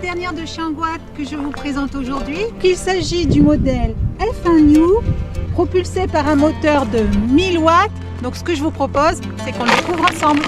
dernière de chez Angoat que je vous présente aujourd'hui. Il s'agit du modèle F1U propulsé par un moteur de 1000 watts. Donc ce que je vous propose, c'est qu'on le découvre ensemble.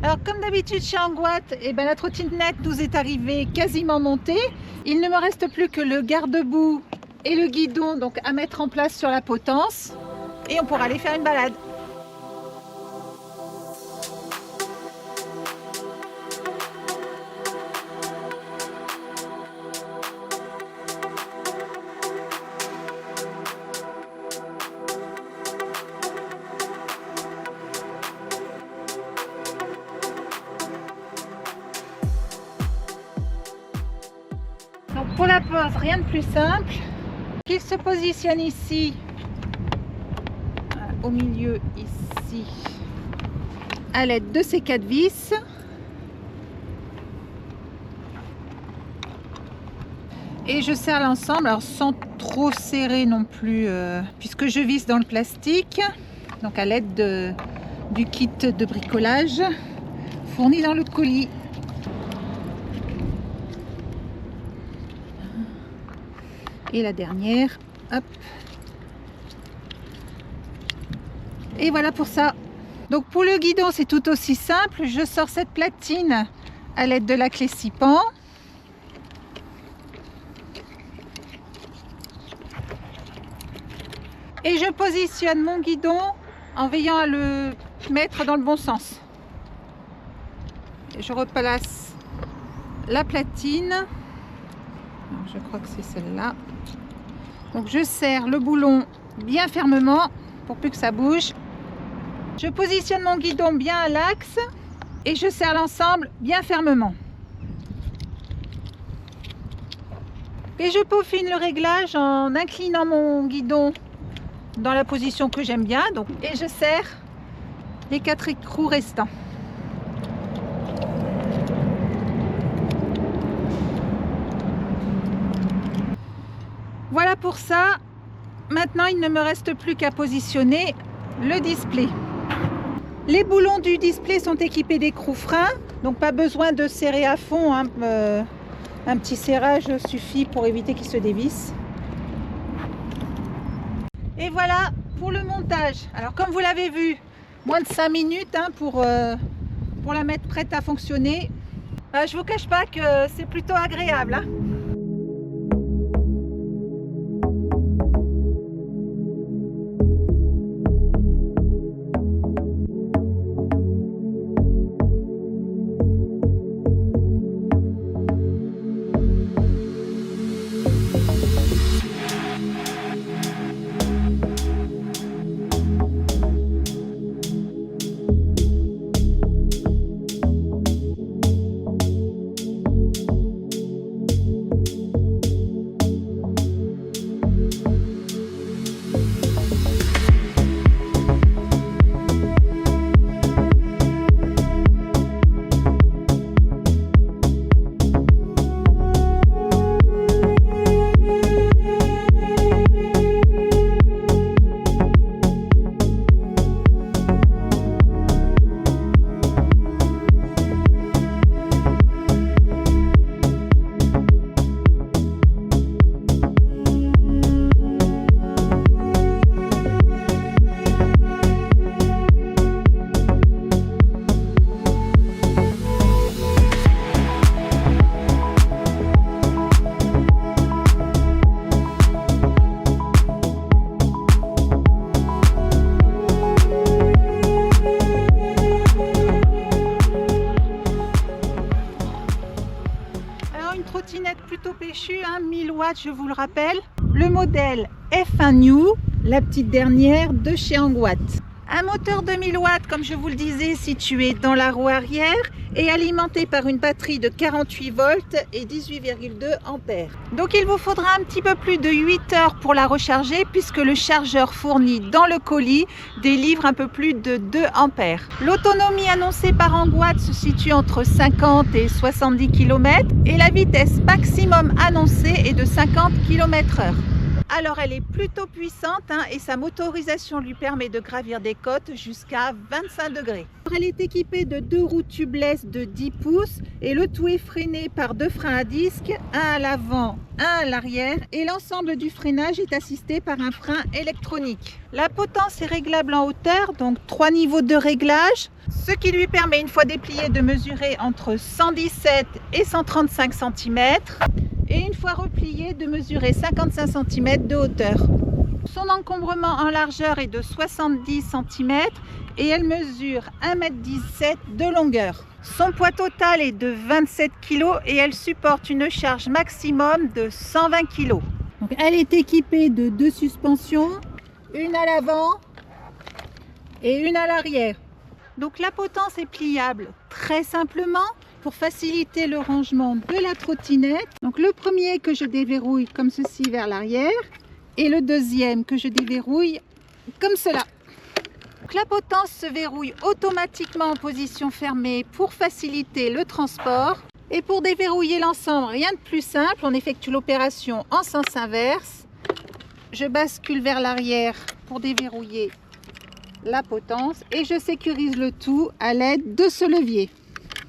Alors comme d'habitude chez Angoat, la trottinette nous est arrivée quasiment montée. Il ne me reste plus que le garde-boue et le guidon donc à mettre en place sur la potence et on pourra aller faire une balade. Donc pour la pose, rien de plus simple. Il se positionne ici, au milieu ici, à l'aide de ces 4 vis. Et je serre l'ensemble, alors sans trop serrer non plus, puisque je visse dans le plastique, donc à l'aide du kit de bricolage fourni dans le colis. Et la dernière, hop. Et voilà pour ça. Donc pour le guidon, c'est tout aussi simple. Je sors cette platine à l'aide de la clé 6 pans. Et je positionne mon guidon en veillant à le mettre dans le bon sens. Et je replace la platine. Je crois que c'est celle-là. Donc je serre le boulon bien fermement pour plus que ça bouge. Je positionne mon guidon bien à l'axe et je serre l'ensemble bien fermement. Et je peaufine le réglage en inclinant mon guidon dans la position que j'aime bien. Donc, et je serre les 4 écrous restants. Voilà pour ça. Maintenant, il ne me reste plus qu'à positionner le display. Les boulons du display sont équipés d'écrous freins, donc pas besoin de serrer à fond. Un petit serrage suffit pour éviter qu'il se dévisse. Et voilà pour le montage. Alors comme vous l'avez vu, moins de 5 minutes pour la mettre prête à fonctionner. Je vous cache pas que c'est plutôt agréable. Alors une trottinette plutôt péchue, 1000 watts, je vous le rappelle. Le modèle F1 New, la petite dernière de chez Angwatt. Un moteur de 1000 watts, comme je vous le disais, situé dans la roue arrière et alimenté par une batterie de 48 volts et 18,2 ampères. Donc il vous faudra un petit peu plus de 8 heures pour la recharger puisque le chargeur fourni dans le colis délivre un peu plus de 2 ampères. L'autonomie annoncée par Angwatt se situe entre 50 et 70 km et la vitesse maximum annoncée est de 50 km/h. Alors elle est plutôt puissante et sa motorisation lui permet de gravir des côtes jusqu'à 25 degrés. Elle est équipée de 2 roues tubeless de 10 pouces et le tout est freiné par 2 freins à disque, un à l'avant, un à l'arrière et l'ensemble du freinage est assisté par un frein électronique. La potence est réglable en hauteur, donc 3 niveaux de réglage, ce qui lui permet une fois déplié de mesurer entre 117 et 135 cm. Et une fois replié de mesurer 55 cm de hauteur. Son encombrement en largeur est de 70 cm et elle mesure 1,17 m de longueur. Son poids total est de 27 kg et elle supporte une charge maximum de 120 kg. Donc, elle est équipée de 2 suspensions, une à l'avant et une à l'arrière. Donc la potence est pliable très simplement pour faciliter le rangement de la trottinette. Donc le premier que je déverrouille comme ceci vers l'arrière et le deuxième que je déverrouille comme cela. Donc la potence se verrouille automatiquement en position fermée pour faciliter le transport. Et pour déverrouiller l'ensemble, rien de plus simple, on effectue l'opération en sens inverse. Je bascule vers l'arrière pour déverrouiller la potence et je sécurise le tout à l'aide de ce levier.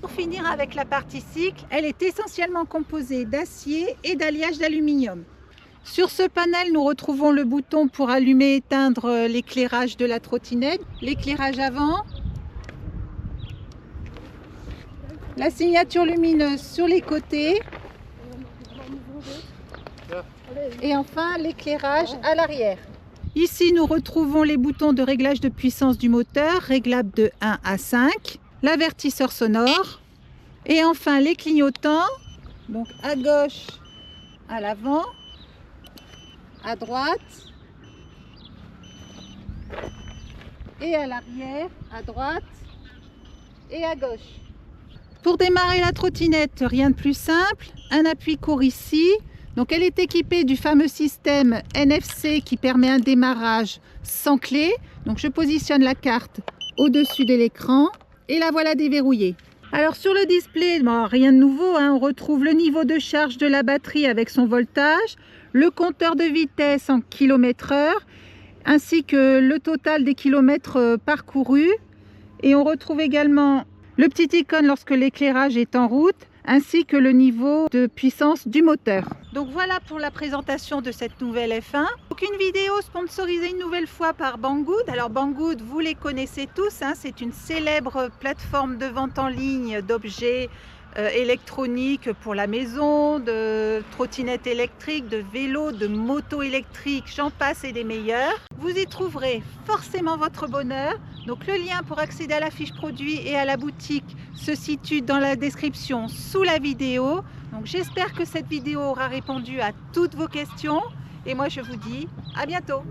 Pour finir avec la partie cycle, elle est essentiellement composée d'acier et d'alliage d'aluminium. Sur ce panel, nous retrouvons le bouton pour allumer et éteindre l'éclairage de la trottinette, l'éclairage avant, la signature lumineuse sur les côtés et enfin l'éclairage à l'arrière. Ici, nous retrouvons les boutons de réglage de puissance du moteur, réglables de 1 à 5. L'avertisseur sonore et enfin les clignotants, donc à gauche à l'avant, à droite et à l'arrière, à droite et à gauche. Pour démarrer la trottinette, rien de plus simple, un appui court ici. Donc elle est équipée du fameux système NFC qui permet un démarrage sans clé. Donc je positionne la carte au-dessus de l'écran. Et la voilà déverrouillée. Alors sur le display, rien de nouveau, on retrouve le niveau de charge de la batterie avec son voltage, le compteur de vitesse en km/h, ainsi que le total des kilomètres parcourus. Et on retrouve également le petit icône lorsque l'éclairage est en route, ainsi que le niveau de puissance du moteur. Donc voilà pour la présentation de cette nouvelle F1. Donc une vidéo sponsorisée une nouvelle fois par Banggood. Alors Banggood, vous les connaissez tous, c'est une célèbre plateforme de vente en ligne d'objets électroniques pour la maison, de trottinettes électriques, de vélos, de motos électriques, j'en passe et des meilleurs. Vous y trouverez forcément votre bonheur. Donc le lien pour accéder à la fiche produit et à la boutique se situe dans la description sous la vidéo. Donc j'espère que cette vidéo aura répondu à toutes vos questions et moi je vous dis à bientôt.